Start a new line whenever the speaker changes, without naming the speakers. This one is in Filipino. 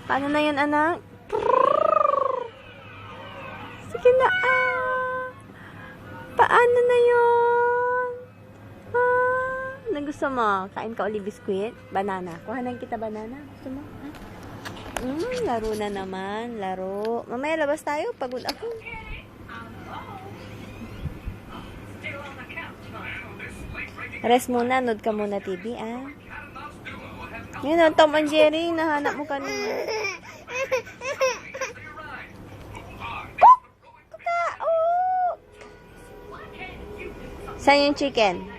Paano na yun, anak? Sige na, Paano na yun? Ano gusto mo? Kain ka uli biskuit? Banana. Kuhanan kita banana. Gusto mo? Laro na naman. Laro. Mamaya labas tayo. Pagod ako. Rest muna. Nood ka muna TV, Yun, Tom and Jerry. Nahanap mo kanina. Saan yung chicken?